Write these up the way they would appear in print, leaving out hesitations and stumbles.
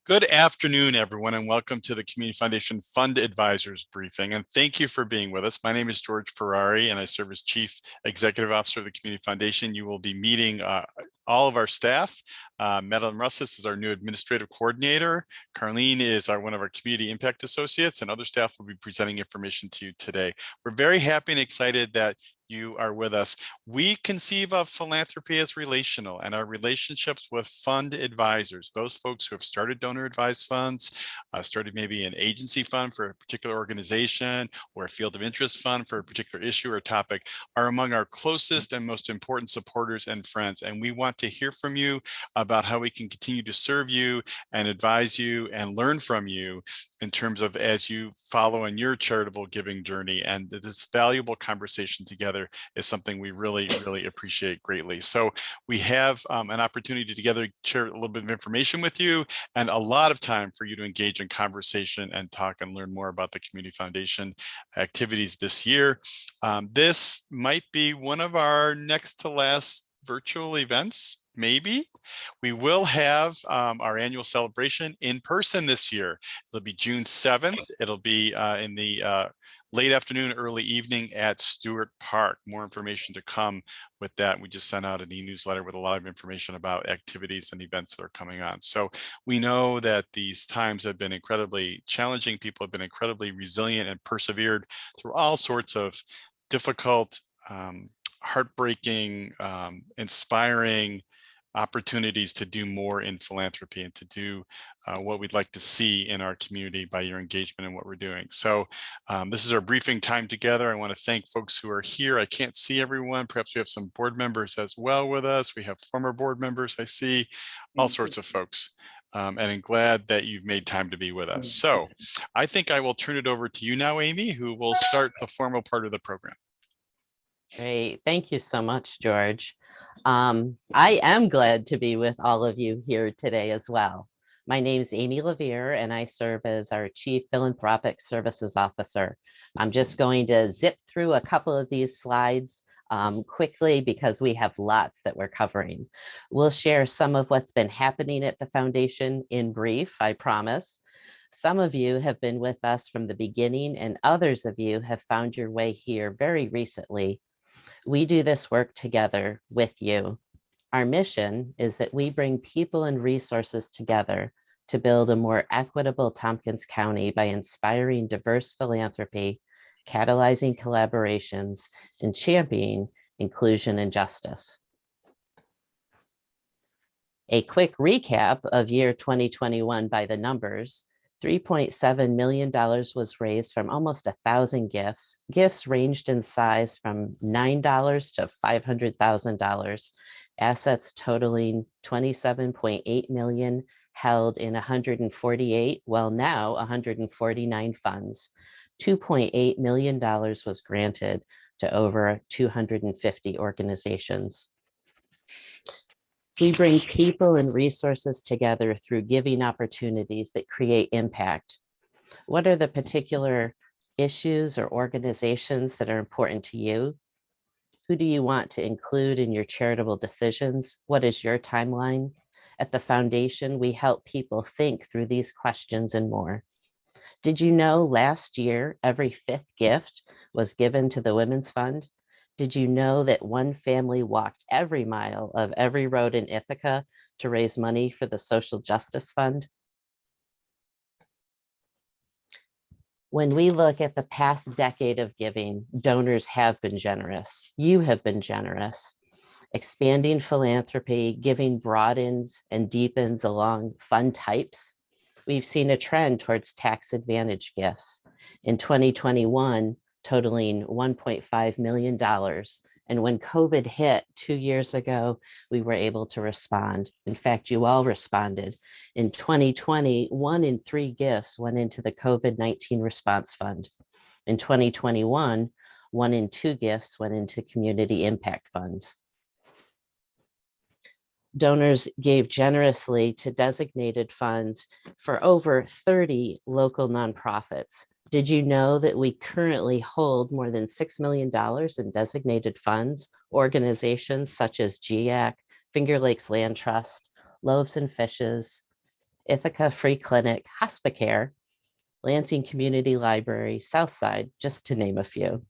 Good afternoon, everyone, and welcome to the Community Foundation Fund Advisors Briefing. And thank you for being with us. My name is George Ferrari, and I serve as Chief Executive Officer of the Community Foundation. You will be meeting all of our staff. Madeline Rosas is our new Administrative Coordinator. Carlene is one of our Community Impact Associates, and other staff will be presenting information to you today. We're very happy and excited that you are with us. We conceive of philanthropy as relational, and our relationships with fund advisors, those folks who have started donor advised funds, started maybe an agency fund for a particular organization or a field of interest fund for a particular issue or topic, are among our closest and most important supporters and friends. And we want to hear from you about how we can continue to serve you and advise you and learn from you in terms of as you follow in your charitable giving journey. And this valuable conversation together is something we really appreciate greatly. So we have an opportunity to together share a little bit of information with you and a lot of time for you to engage in conversation and talk and learn more about the Community Foundation activities this year. This might be one of our next to last virtual events. Maybe. We will have our annual celebration in person this year. It'll be June 7th. It'll be in the late afternoon, early evening at Stewart Park. More information to come with that. We just sent out an e-newsletter with a lot of information about activities and events that are coming on. So we know that these times have been incredibly challenging. People have been incredibly resilient and persevered through all sorts of difficult, heartbreaking, inspiring opportunities to do more in philanthropy and to do what we'd like to see in our community by your engagement in what we're doing. So this is our briefing time together. I want to thank folks who are here. I can't see everyone. Perhaps we have some board members as well with us. We have former board members. I see all sorts of folks. And I'm glad that you've made time to be with us. So I think I will turn it over to you now, Amy, who will start the formal part of the program. Great. Thank you so much, George. I am glad to be with all of you here today as well. My name is Amy LeViere, and I serve as our Chief Philanthropic Services Officer. I'm just going to zip through a couple of these slides quickly because we have lots that we're covering. We'll share some of what's been happening at the foundation in brief, I promise. Some of you have been with us from the beginning, and others of you have found your way here very recently. We do this work together with you. Our mission is that we bring people and resources together to build a more equitable Tompkins County by inspiring diverse philanthropy, catalyzing collaborations, and championing inclusion and justice. A quick recap of year 2021 by the numbers. $3.7 million was raised from almost 1,000 gifts. Gifts ranged in size from $9 to $500,000. Assets totaling $27.8 million held in 148, well now 149 funds. $2.8 million was granted to over 250 organizations. We bring people and resources together through giving opportunities that create impact. What are the particular issues or organizations that are important to you? Who do you want to include in your charitable decisions? What is your timeline? At the foundation, we help people think through these questions and more. Did you know last year, every 5th gift was given to the Women's Fund? Did you know that one family walked every mile of every road in Ithaca to raise money for the Social Justice Fund? When we look at the past decade of giving, donors have been generous. You have been generous. Expanding philanthropy, giving broadens and deepens along fund types. We've seen a trend towards tax advantage gifts. In 2021, totaling $1.5 million. And when COVID hit 2 years ago, we were able to respond. In fact, you all responded. In 2020, 1 in 3 gifts went into the COVID-19 response fund. In 2021, 1 in 2 gifts went into community impact funds. Donors gave generously to designated funds for over 30 local nonprofits. Did you know that we currently hold more than $6 million in designated funds? Organizations such as GIAC, Finger Lakes Land Trust, Loaves and Fishes, Ithaca Free Clinic, Hospicare, Lansing Community Library, Southside, just to name a few.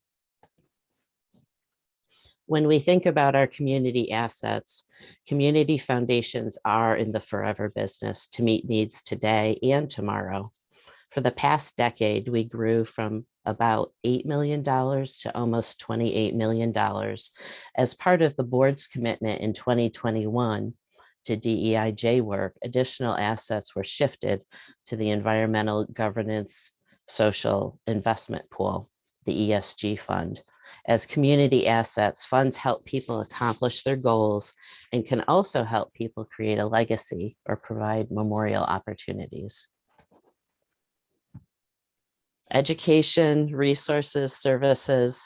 When we think about our community assets, community foundations are in the forever business to meet needs today and tomorrow. For the past decade, we grew from about $8 million to almost $28 million. As part of the board's commitment in 2021 to DEIJ work, additional assets were shifted to the Environmental Governance Social Investment Pool, the ESG fund. As community assets, funds help people accomplish their goals and can also help people create a legacy or provide memorial opportunities. Education, resources, services,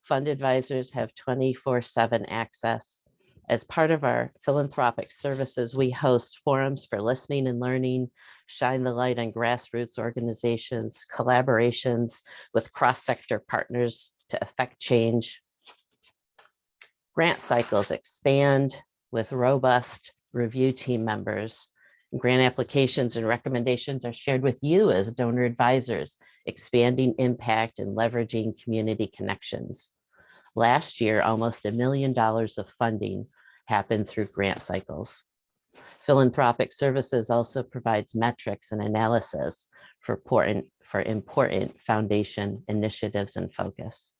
fund advisors have 24/7 access. As part of our philanthropic services, we host forums for listening and learning, shine the light on grassroots organizations, collaborations with cross-sector partners to affect change. Grant cycles expand with robust review team members. Grant applications and recommendations are shared with you as donor advisors, expanding impact and leveraging community connections. Last year, almost $1 million of funding happened through grant cycles. Philanthropic services also provides metrics and analysis for important foundation initiatives and focus.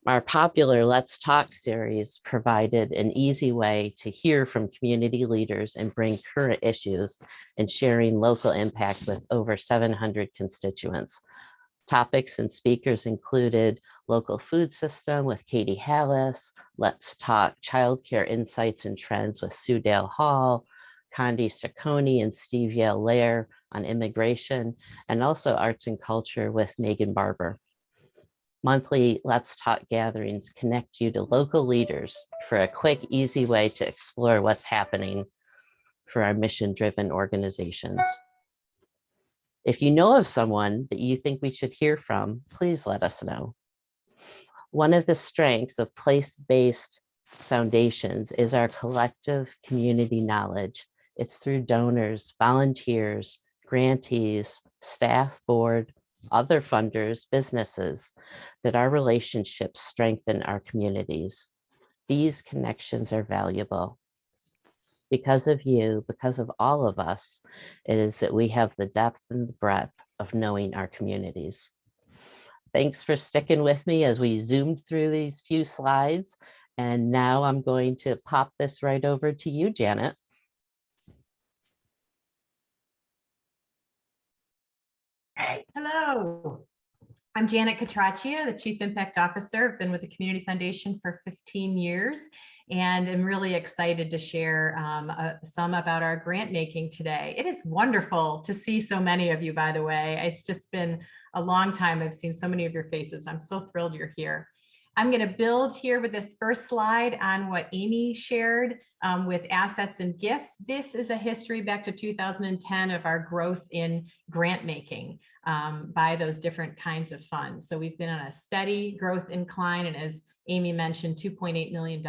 Our popular Let's Talk series provided an easy way to hear from community leaders and bring current issues and sharing local impact with over 700 constituents. Topics and speakers included local food system with Katie Hallis, Let's Talk childcare insights and trends with Sue Dale Hall, Condi Ciccone and Steve Yale-Lair on immigration, and also arts and culture with Megan Barber. Monthly Let's Talk gatherings connect you to local leaders for a quick, easy way to explore what's happening for our mission-driven organizations. If you know of someone that you think we should hear from, please let us know. One of the strengths of place-based foundations is our collective community knowledge. It's through donors, volunteers, grantees, staff, board, other funders, businesses, that our relationships strengthen our communities. These connections are valuable. Because of you, because of all of us, it is that we have the depth and the breadth of knowing our communities. Thanks for sticking with me as we zoomed through these few slides. And now I'm going to pop this right over to you, Janet. Hello, I'm Janet Cotraccia, the Chief Impact Officer. I've been with the Community Foundation for 15 years, and I'm really excited to share some about our grant making today. It is wonderful to see so many of you, by the way. It's just been a long time. I've seen so many of your faces. I'm so thrilled you're here. I'm going to build here with this first slide on what Amy shared with assets and gifts. This is a history back to 2010 of our growth in grant making by those different kinds of funds. So we've been on a steady growth incline, and as Amy mentioned, $2.8 million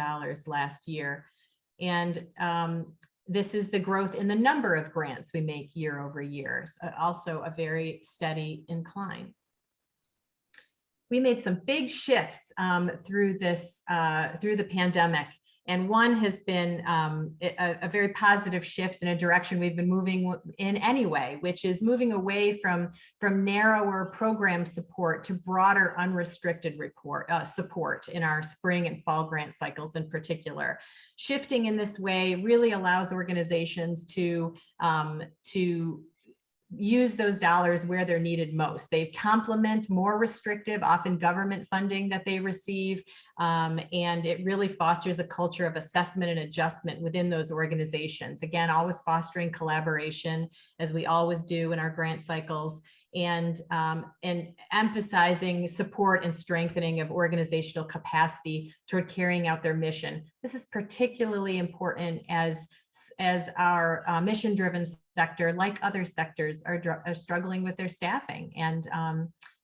last year. And this is the growth in the number of grants we make year over year. So also a very steady incline. We made some big shifts through the pandemic. And one has been a very positive shift in a direction we've been moving in anyway, which is moving away from narrower program support to broader unrestricted support in our spring and fall grant cycles in particular. Shifting in this way really allows organizations to use those dollars where they're needed most. They complement more restrictive, often government funding that they receive, and it really fosters a culture of assessment and adjustment within those organizations. Again, always fostering collaboration, as we always do in our grant cycles, and emphasizing support and strengthening of organizational capacity toward carrying out their mission. This is particularly important as our mission-driven sector, like other sectors, are struggling with their staffing and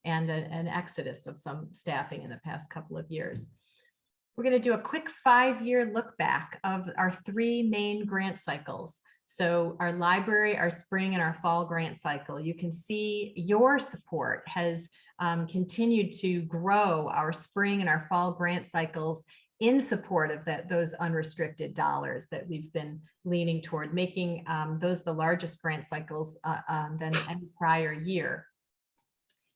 an exodus of some staffing in the past couple of years. We're going to do a quick 5-year look back of our 3 main grant cycles. So our library, our spring, and our fall grant cycle. You can see your support has continued to grow our spring and our fall grant cycles in support of those unrestricted dollars that we've been leaning toward, making those the largest grant cycles than any prior year.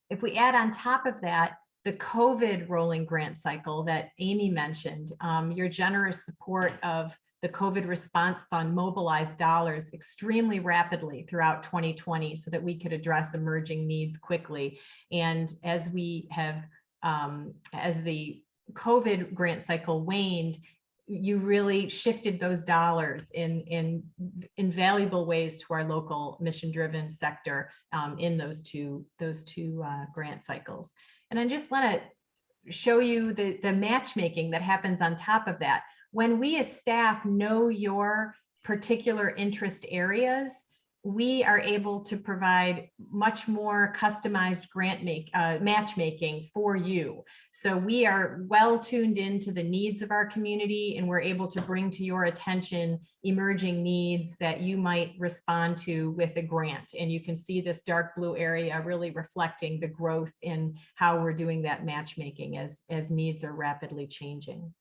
If we add on top of that, the COVID rolling grant cycle that Amy mentioned, your generous support of the COVID response fund mobilized dollars extremely rapidly throughout 2020 so that we could address emerging needs quickly. And as we have, as the COVID grant cycle waned, you really shifted those dollars in invaluable ways to our local mission-driven sector in those two grant cycles. And I just want to show you the matchmaking that happens on top of that. When we as staff know your particular interest areas, we are able to provide much more customized grant matchmaking for you. So we are well tuned into the needs of our community, and we're able to bring to your attention emerging needs that you might respond to with a grant. And you can see this dark blue area really reflecting the growth in how we're doing that matchmaking as needs are rapidly changing.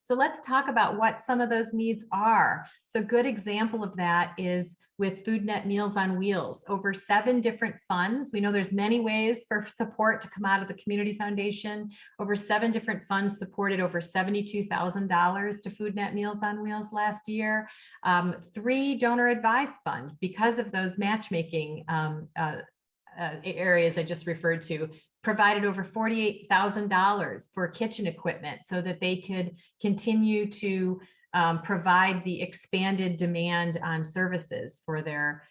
So let's talk about what some of those needs are. So a good example of that is with FoodNet Meals on Wheels, over 7 different funds. We know there's many ways for support to come out of the Community Foundation. Over 7 different funds supported over $72,000 to FoodNet Meals on Wheels last year. 3 donor advised funds, because of those matchmaking areas I just referred to, provided over $48,000 for kitchen equipment so that they could continue to provide the expanded demand on services for their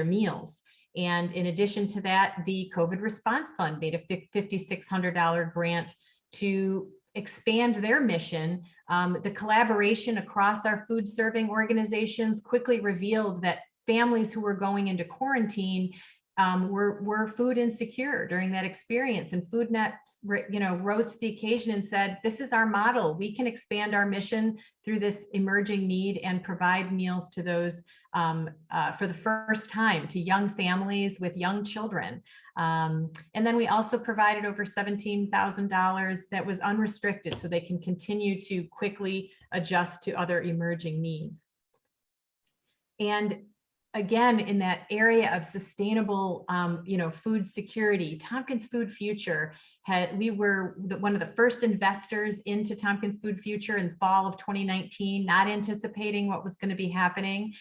meals. And in addition to that, the COVID Response Fund made a $5,600 grant to expand their mission. The collaboration across our food serving organizations quickly revealed that families who were going into quarantine were food insecure during that experience, and FoodNet, rose to the occasion and said, "This is our model. We can expand our mission through this emerging need and provide meals to those for the first time to young families with young children." And then we also provided over $17,000 that was unrestricted, so they can continue to quickly adjust to other emerging needs. And again, in that area of sustainable, food security, Tompkins Food Future we were one of the first investors into Tompkins Food Future in fall of 2019, not anticipating what was going to be happening.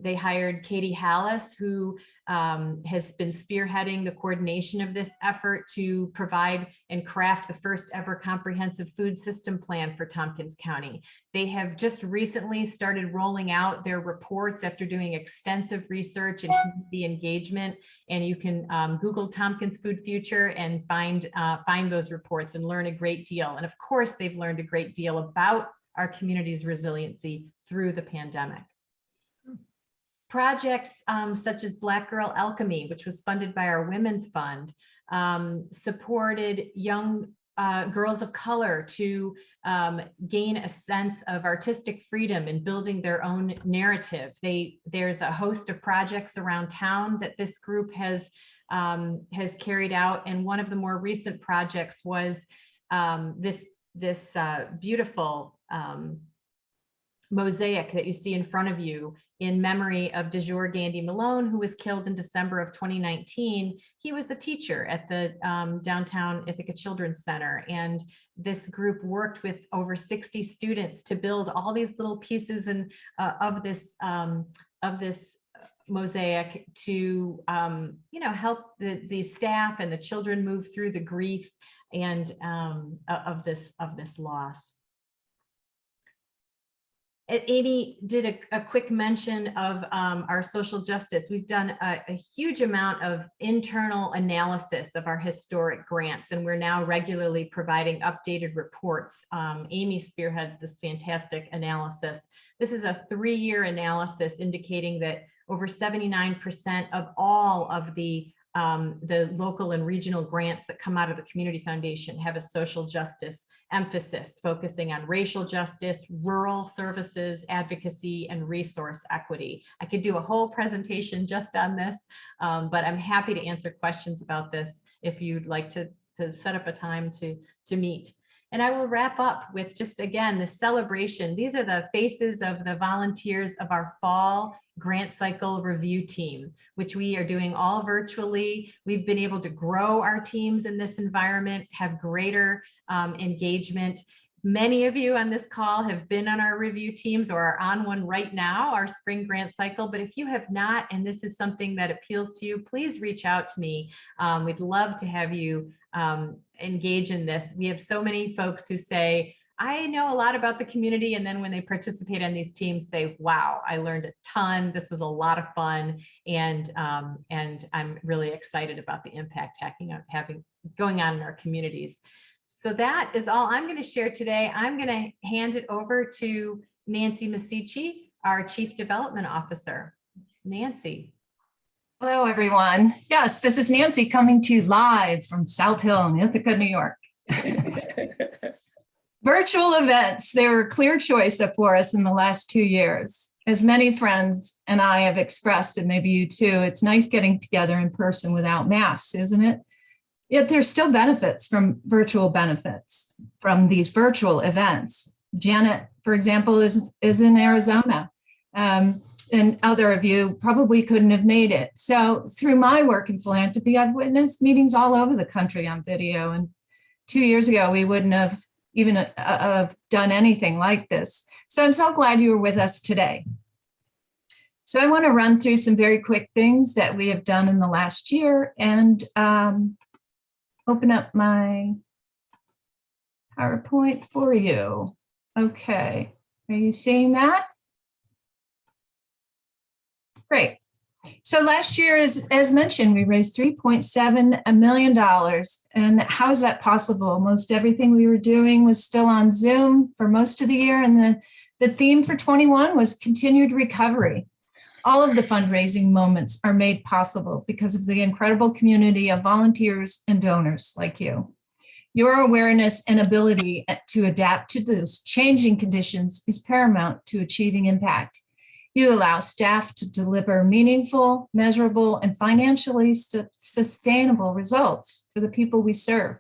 They hired Katie Hallis, who has been spearheading the coordination of this effort to provide and craft the first ever comprehensive food system plan for Tompkins County. They have just recently started rolling out their reports after doing extensive research and community engagement. And you can Google Tompkins Food Future and find those reports and learn a great deal. And of course, they've learned a great deal about our community's resiliency through the pandemic. Projects such as Black Girl Alchemy, which was funded by our Women's Fund, supported young girls of color to gain a sense of artistic freedom in building their own narrative. There's a host of projects around town that this group has carried out, and one of the more recent projects was this beautiful mosaic that you see in front of you in memory of DeJour Gandy Malone, who was killed in December of 2019. He was a teacher at the downtown Ithaca Children's Center, and this group worked with over 60 students to build all these little pieces of this mosaic to help the staff and the children move through the grief and of this loss. Amy did a quick mention of our social justice. We've done a huge amount of internal analysis of our historic grants, and we're now regularly providing updated reports. Amy spearheads this fantastic analysis. This is a 3-year analysis indicating that over 79% of all of the the local and regional grants that come out of the Community Foundation have a social justice emphasis, focusing on racial justice, rural services, advocacy, and resource equity. I could do a whole presentation just on this, but I'm happy to answer questions about this if you'd like to set up a time to meet. And I will wrap up with just, again, the celebration. These are the faces of the volunteers of our fall grant cycle review team, which we are doing all virtually. We've been able to grow our teams in this environment, have greater engagement. Many of you on this call have been on our review teams or are on one right now, our spring grant cycle. But if you have not, and this is something that appeals to you, please reach out to me. We'd love to have you engage in this. We have so many folks who say, I know a lot about the community. And then when they participate in these teams say, wow, I learned a ton. This was a lot of fun. And I'm really excited about the impact going on in our communities. So that is all I'm going to share today. I'm going to hand it over to Nancy Massicci, our Chief Development Officer. Nancy. Hello, everyone. Yes, this is Nancy coming to you live from South Hill in Ithaca, New York. Virtual events, they were a clear choice for us in the last 2 years. As many friends and I have expressed, and maybe you too, it's nice getting together in person without masks, isn't it? Yet there's still benefits from these virtual events. Janet, for example, is in Arizona. And other of you probably couldn't have made it. So through my work in philanthropy, I've witnessed meetings all over the country on video. And 2 years ago, we wouldn't have even done anything like this. So I'm so glad you were with us today. So I want to run through some very quick things that we have done in the last year and open up my PowerPoint for you. Okay, are you seeing that? Great. So last year, as mentioned, we raised $3.7 million. And how is that possible? Most everything we were doing was still on Zoom for most of the year. And the theme for 21 was continued recovery. All of the fundraising moments are made possible because of the incredible community of volunteers and donors like you. Your awareness and ability to adapt to those changing conditions is paramount to achieving impact. You allow staff to deliver meaningful, measurable, and financially sustainable results for the people we serve.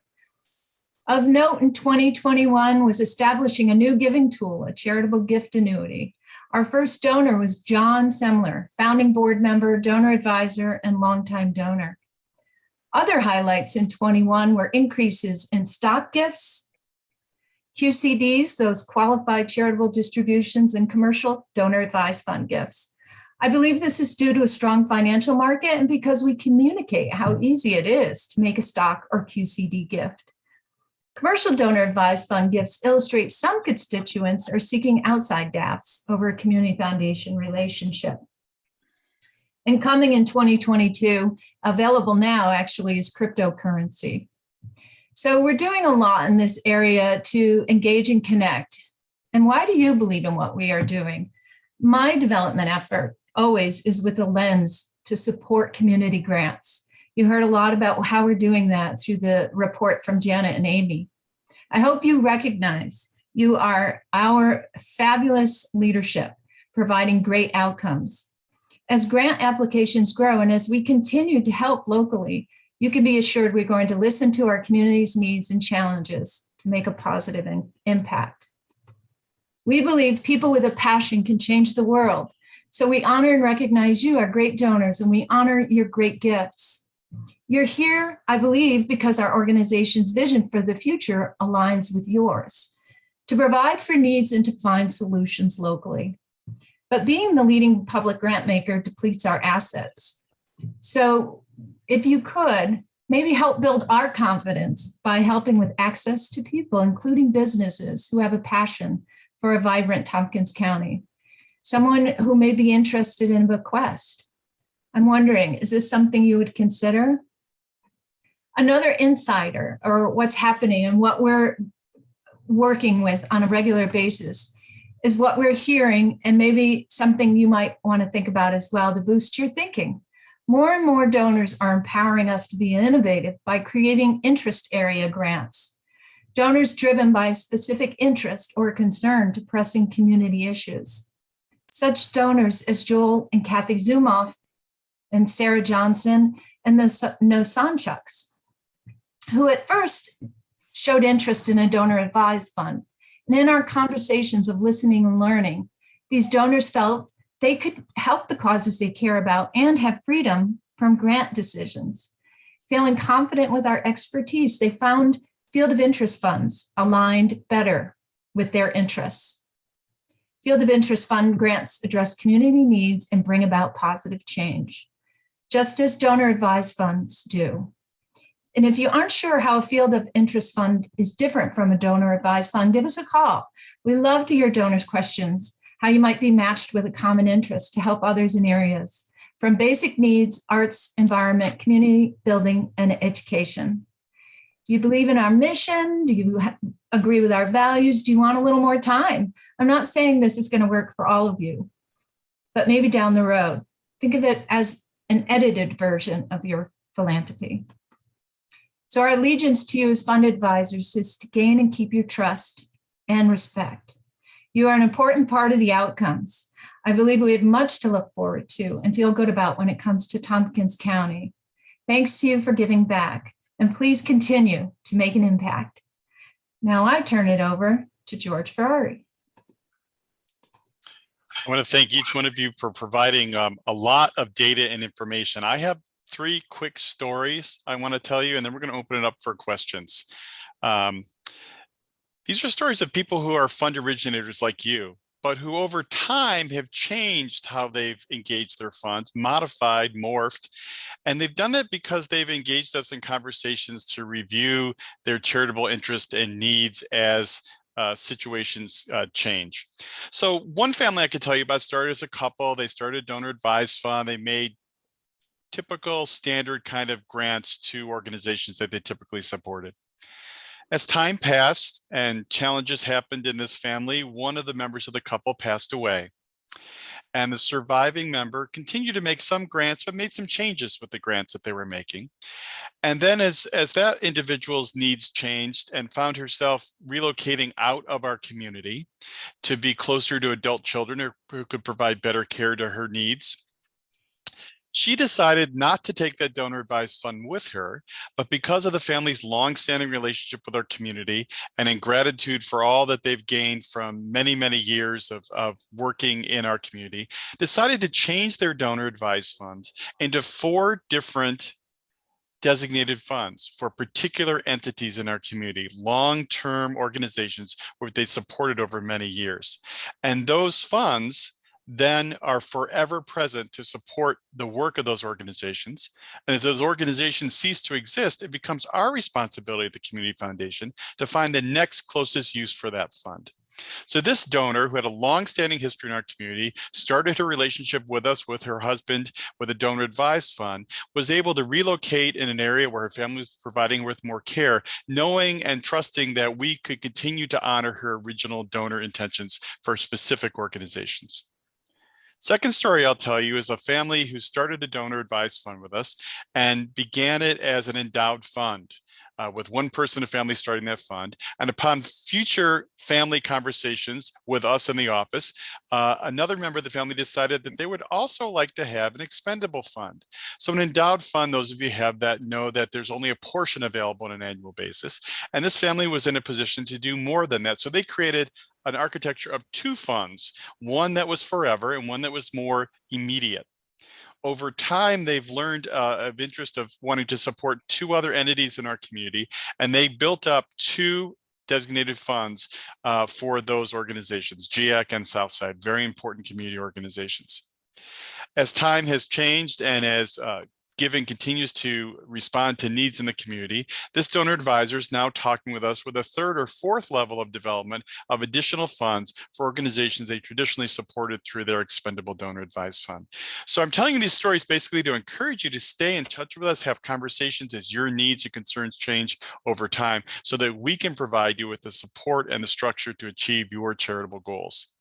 Of note in 2021 was establishing a new giving tool, a charitable gift annuity. Our first donor was John Semler, founding board member, donor advisor, and longtime donor. Other highlights in 21 were increases in stock gifts, QCDs, those qualified charitable distributions, and commercial donor advised fund gifts. I believe this is due to a strong financial market and because we communicate how easy it is to make a stock or QCD gift. Commercial donor advised fund gifts illustrate some constituents are seeking outside DAFs over a community foundation relationship. And coming in 2022, available now actually is cryptocurrency. So we're doing a lot in this area to engage and connect. And why do you believe in what we are doing? My development effort always is with a lens to support community grants. You heard a lot about how we're doing that through the report from Janet and Amy. I hope you recognize you are our fabulous leadership, providing great outcomes. As grant applications grow and as we continue to help locally, you can be assured we're going to listen to our community's needs and challenges to make a positive impact. We believe people with a passion can change the world. So we honor and recognize you, our great donors, and we honor your great gifts. You're here, I believe, because our organization's vision for the future aligns with yours, to provide for needs and to find solutions locally. But being the leading public grant maker depletes our assets. So if you could, maybe help build our confidence by helping with access to people, including businesses who have a passion for a vibrant Tompkins County. Someone who may be interested in a bequest. I'm wondering, is this something you would consider? Another insider or what's happening and what we're working with on a regular basis is what we're hearing, and maybe something you might want to think about as well to boost your thinking. More and more donors are empowering us to be innovative by creating interest area grants. Donors driven by specific interest or concern to pressing community issues. Such donors as Joel and Kathy Zumoff and Sarah Johnson and the Nosanchuks, who at first showed interest in a donor advised fund. And in our conversations of listening and learning, these donors felt they could help the causes they care about and have freedom from grant decisions. Feeling confident with our expertise, they found field of interest funds aligned better with their interests. Field of interest fund grants address community needs and bring about positive change, just as donor advised funds do. And if you aren't sure how a field of interest fund is different from a donor advised fund, give us a call. We love to hear donors' questions, how you might be matched with a common interest to help others in areas from basic needs, arts, environment, community building, and education. Do you believe in our mission? Do you agree with our values? Do you want a little more time? I'm not saying this is going to work for all of you, but maybe down the road. Think of it as an edited version of your philanthropy. So our allegiance to you as fund advisors is to gain and keep your trust and respect. You are an important part of the outcomes. I believe we have much to look forward to and feel good about when it comes to Tompkins County. Thanks to you for giving back, and please continue to make an impact. Now I turn it over to George Ferrari. I want to thank each one of you for providing a lot of data and information. I have 3 quick stories I want to tell you, and then we're going to open it up for questions. These are stories of people who are fund originators like you, but who over time have changed how they've engaged their funds, modified, morphed, and they've done that because they've engaged us in conversations to review their charitable interest and needs as situations change. So one family I could tell you about started as a couple. They started a donor advised fund. They made typical standard kind of grants to organizations that they typically supported. As time passed and challenges happened in this family, one of the members of the couple passed away. And the surviving member continued to make some grants, but made some changes with the grants that they were making. And then as that individual's needs changed and found herself relocating out of our community to be closer to adult children who could provide better care to her needs, she decided not to take that donor advised fund with her, but because of the family's longstanding relationship with our community and in gratitude for all that they've gained from many, many years of working in our community, decided to change their donor advised funds into 4 different designated funds for particular entities in our community, long-term organizations where they supported over many years. And those funds then are forever present to support the work of those organizations. And if those organizations cease to exist, it becomes our responsibility at the Community Foundation to find the next closest use for that fund. So this donor, who had a long-standing history in our community, started her relationship with us, with her husband, with a donor advised fund, was able to relocate in an area where her family was providing her with more care, knowing and trusting that we could continue to honor her original donor intentions for specific organizations. Second story I'll tell you is a family who started a donor advised fund with us and began it as an endowed fund with one person in the family starting that fund. And upon future family conversations with us in the office, another member of the family decided that they would also like to have an expendable fund. So an endowed fund, those of you who have that know that there's only a portion available on an annual basis. And this family was in a position to do more than that. So they created an architecture of 2 funds, one that was forever and one that was more immediate. Over time, they've learned of interest of wanting to support 2 other entities in our community, and they built up 2 designated funds for those organizations, GIAC and Southside, very important community organizations. As time has changed and as giving continues to respond to needs in the community, this donor advisor is now talking with us with a 3rd or 4th level of development of additional funds for organizations they traditionally supported through their expendable donor advised fund. So I'm telling you these stories basically to encourage you to stay in touch with us, have conversations as your needs and concerns change over time so that we can provide you with the support and the structure to achieve your charitable goals.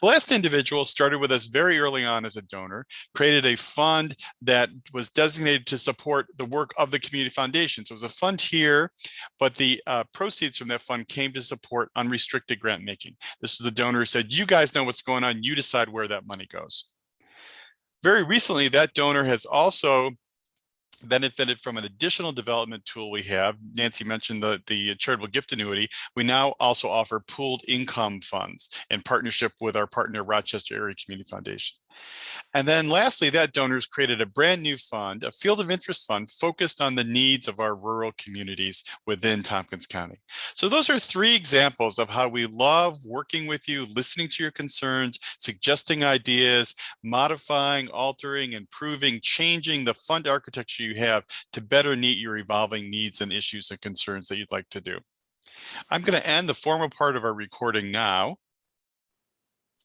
The last individual started with us very early on as a donor, created a fund that was designated to support the work of the community foundation. So it was a fund here, but the proceeds from that fund came to support unrestricted grant making. This is the donor who said, you guys know what's going on, you decide where that money goes. Very recently, that donor has also benefited from an additional development tool we have. Nancy mentioned the charitable gift annuity. We now also offer pooled income funds in partnership with our partner, Rochester Area Community Foundation. And then lastly, that donors created a brand new fund, a field of interest fund focused on the needs of our rural communities within Tompkins County. So those are 3 examples of how we love working with you, listening to your concerns, suggesting ideas, modifying, altering, improving, changing the fund architecture you have to better meet your evolving needs and issues and concerns that you'd like to do. I'm going to end the formal part of our recording now.